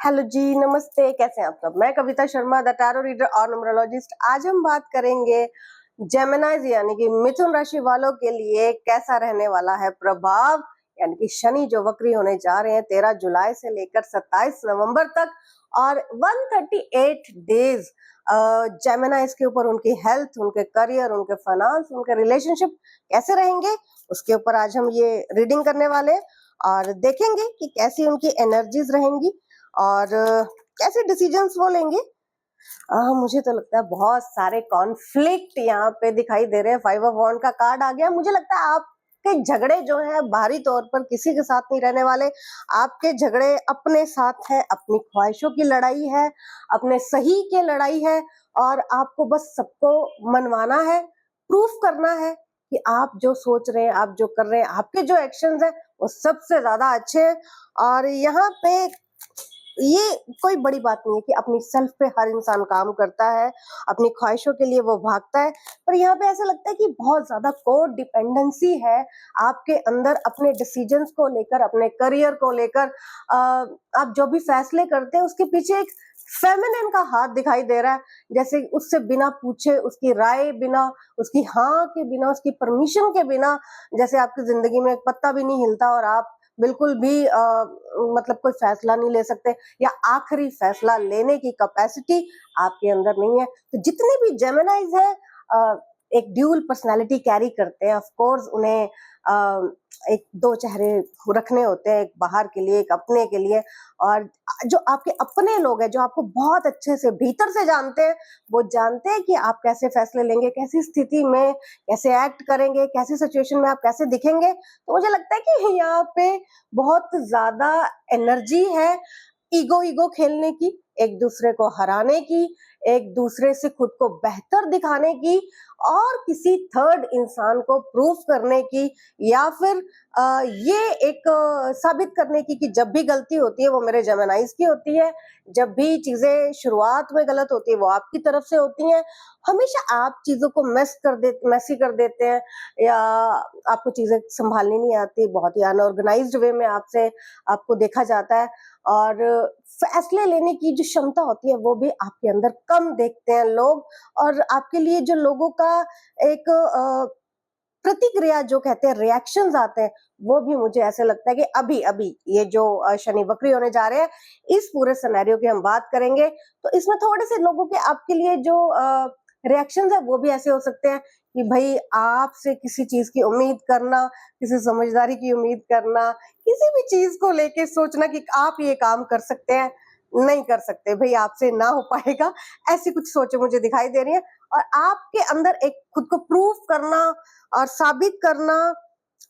Hello जी, नमस्ते, कैसे हैं आप सब? मैं Kavita Sharma, the tarot reader और न्यूमरोलॉजिस्ट। आज हम बात करेंगे जेमिनाइज यानी कि मिथुन राशि वालों के लिए कैसा रहने वाला है प्रभाव, यानी कि शनि जो वक्री होने जा रहे हैं 13 जुलाई से लेकर 27 नवंबर तक, और 138 डेज जेमिनाइज के ऊपर उनकी हेल्थ, उनके करियर, उनके फाइनेंस, उनके रिलेशनशिप कैसे रहेंगे, उसके ऊपर आज हम ये रीडिंग करने वाले हैं और देखेंगे कि कैसी उनकी एनर्जीज रहेंगी और कैसे डिसीजंस वो लेंगे। मुझे तो लगता है बहुत सारे कॉन्फ्लिक्ट यहाँ पे दिखाई दे रहे हैं। 5 ऑफ वॉन्ड का कार्ड आ गया। मुझे लगता है आपके झगड़े जो है बाहरी तौर पर किसी के साथ नहीं रहने वाले। आपके झगड़े अपने साथ है, अपनी ख्वाहिशों की लड़ाई है, अपने सही की लड़ाई है, और आपको बस सबको मनवाना है, प्रूफ करना है कि आप जो सोच रहे हैं, आप जो कर रहे हैं, आपके जो एक्शंस हैं वो सबसे ज्यादा अच्छे हैं। और यहाँ पे ये कोई बड़ी बात नहीं है कि अपनी सेल्फ पे हर इंसान काम करता है, अपनी ख्वाहिशों के लिए वो भागता है, पर यहाँ पे ऐसा लगता है कि बहुत ज्यादा को डिपेंडेंसी है आपके अंदर अपने डिसीजंस को लेकर, अपने करियर को लेकर। आप जो भी फैसले करते हैं उसके पीछे एक फेमिनिन का हाथ दिखाई दे रहा है, जैसे उससे बिना पूछे, उसकी राय बिना, उसकी हाँ के बिना, उसकी परमिशन के बिना, जैसे आपकी जिंदगी में एक पत्ता भी नहीं हिलता और आप बिल्कुल भी मतलब कोई फैसला नहीं ले सकते, या आखिरी फैसला लेने की कैपेसिटी आपके अंदर नहीं है। तो जितने भी जेमिनाइज हैं एक ड्यूल पर्सनालिटी कैरी करते हैं। ऑफ कोर्स उन्हें एक दो चेहरे रखने होते हैं, एक बाहर के लिए, एक अपने के लिए। और जो आपके अपने लोग हैं, जो आपको बहुत अच्छे से भीतर से जानते हैं, वो जानते हैं कि आप कैसे फैसले लेंगे, कैसी स्थिति में कैसे एक्ट करेंगे, कैसी सिचुएशन में आप कैसे दिखेंगे। तो मुझे लगता है कि यहाँ पे बहुत ज्यादा एनर्जी है ईगो ईगो खेलने की, एक दूसरे को हराने की, एक दूसरे से खुद को बेहतर दिखाने की, और किसी थर्ड इंसान को प्रूफ करने की, या फिर ये एक साबित करने की कि जब भी गलती होती है वो मेरे जेमिनाइज की होती है, जब भी चीजें शुरुआत में गलत होती है वो आपकी तरफ से होती हैं। हमेशा आप चीजों को मैसी कर देते हैं, या आपको चीजें संभालनी नहीं आती, बहुत ही अनऑर्गेनाइज्ड वे में आपसे आपको देखा जाता है, और फैसले लेने की जो क्षमता होती है वो भी आपके अंदर कम देखते हैं लोग। और आपके लिए जो लोगों का एक प्रतिक्रिया, जो कहते हैं रिएक्शंस आते हैं, वो भी मुझे ऐसे लगता है कि अभी अभी ये जो शनि वक्री होने जा रहे हैं, इस पूरे सिनेरियो की हम बात करेंगे, तो इसमें थोड़े से लोगों के आपके लिए जो रिएक्शंस है वो भी ऐसे हो सकते हैं कि भाई आपसे किसी चीज की उम्मीद करना, किसी समझदारी की उम्मीद करना, किसी भी चीज को लेके सोचना कि आप ये काम कर सकते हैं, नहीं कर सकते भाई, आपसे ना हो पाएगा, ऐसी कुछ सोचें मुझे दिखाई दे रही है। और आपके अंदर एक खुद को प्रूफ करना और साबित करना,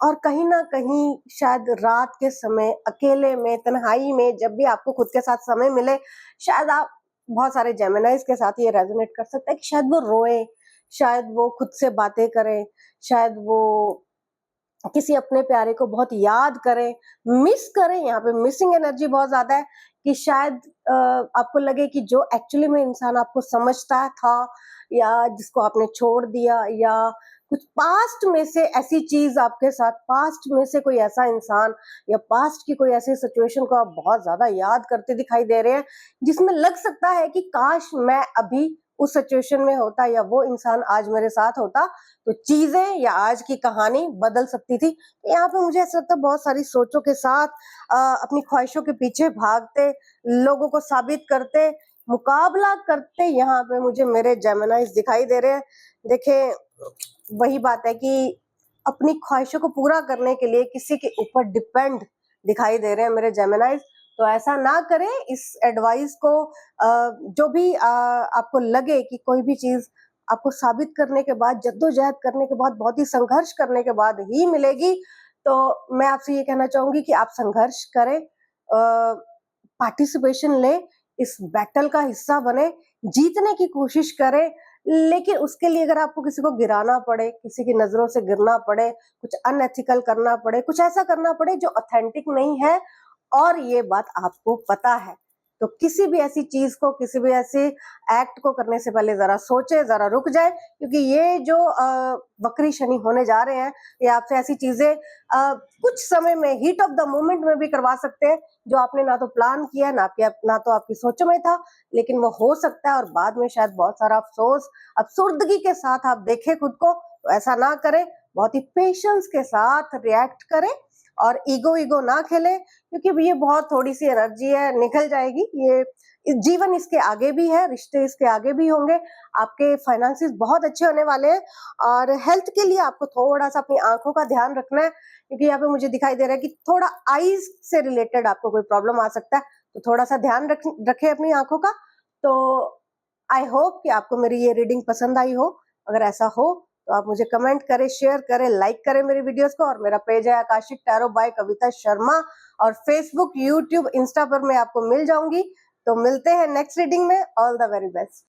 और कहीं ना कहीं शायद रात के समय अकेले में, तन्हाई में, जब भी आपको खुद के साथ समय मिले, शायद आप, बहुत सारे जेमिनाइज के साथ ये रेजोनेट कर सकता है कि शायद वो रोए, शायद वो खुद से बातें करें, शायद वो किसी अपने प्यारे को बहुत याद करें, मिस करें। यहाँ पे मिसिंग एनर्जी बहुत ज्यादा है कि शायद आपको लगे कि जो एक्चुअली में इंसान आपको समझता था, या जिसको आपने छोड़ दिया, या कुछ पास्ट में से ऐसी चीज आपके साथ, पास्ट में से कोई ऐसा इंसान या पास्ट की कोई ऐसी सिचुएशन को आप बहुत ज्यादा याद करते दिखाई दे रहे हैं, जिसमें लग सकता है कि काश मैं अभी उस सिचुएशन में होता, या वो इंसान आज मेरे साथ होता, तो चीजें या आज की कहानी बदल सकती थी। तो यहाँ पे मुझे ऐसा लगता है बहुत सारी सोचों के साथ अपनी ख्वाहिशों के पीछे भागते, लोगों को साबित करते, मुकाबला करते, यहाँ पे मुझे मेरे जेमिनाइज दिखाई दे रहे हैं। देखे, वही बात है कि अपनी ख्वाहिशों को पूरा करने के लिए किसी के ऊपर डिपेंड दिखाई दे रहे हैं मेरे जेमिनाइज। तो ऐसा ना करें। इस एडवाइस को जो भी आपको लगे कि कोई भी चीज आपको साबित करने के बाद, जद्दोजहद करने के बाद, बहुत ही संघर्ष करने के बाद ही मिलेगी, तो मैं आपसे ये कहना चाहूंगी कि आप संघर्ष करें, पार्टिसिपेशन लें, इस बैटल का हिस्सा बने, जीतने की कोशिश करें। लेकिन उसके लिए अगर आपको किसी को गिराना पड़े, किसी की नजरों से गिरना पड़े, कुछ अनएथिकल करना पड़े, कुछ ऐसा करना पड़े जो ऑथेंटिक नहीं है, और ये बात आपको पता है, तो किसी भी ऐसी चीज को, किसी भी ऐसे एक्ट को करने से पहले जरा सोचे, जरा रुक जाए, क्योंकि ये जो वक्री शनि होने जा रहे हैं, ये आपसे ऐसी चीजें कुछ समय में, हीट ऑफ द मोमेंट में भी करवा सकते हैं, जो आपने ना तो प्लान किया, ना तो आपकी सोचों में था, लेकिन वो हो सकता है और बाद में शायद बहुत सारा अफसोस, अफसुर्दगी के साथ आप देखें खुद को। तो ऐसा ना करें, बहुत ही पेशेंस के साथ रिएक्ट करें और ईगो ना खेले, क्योंकि ये बहुत थोड़ी सी एनर्जी है, निकल जाएगी। ये जीवन इसके आगे भी है, रिश्ते इसके आगे भी होंगे, आपके फाइनेंसेस बहुत अच्छे होने वाले हैं। और हेल्थ के लिए आपको थोड़ा सा अपनी आंखों का ध्यान रखना है, क्योंकि यहाँ पे मुझे दिखाई दे रहा है कि थोड़ा आईज से रिलेटेड आपको कोई प्रॉब्लम आ सकता है, तो थोड़ा सा ध्यान रखें अपनी आंखों का। तो आई होप कि आपको मेरी ये रीडिंग पसंद आई हो। अगर ऐसा हो तो आप मुझे कमेंट करें, शेयर करें, लाइक करें मेरी वीडियोस को। और मेरा पेज है Akashic tarot bye Kavita Sharma, और फेसबुक, यूट्यूब, इंस्टा पर मैं आपको मिल जाऊंगी। तो मिलते हैं नेक्स्ट रीडिंग में। All the very best.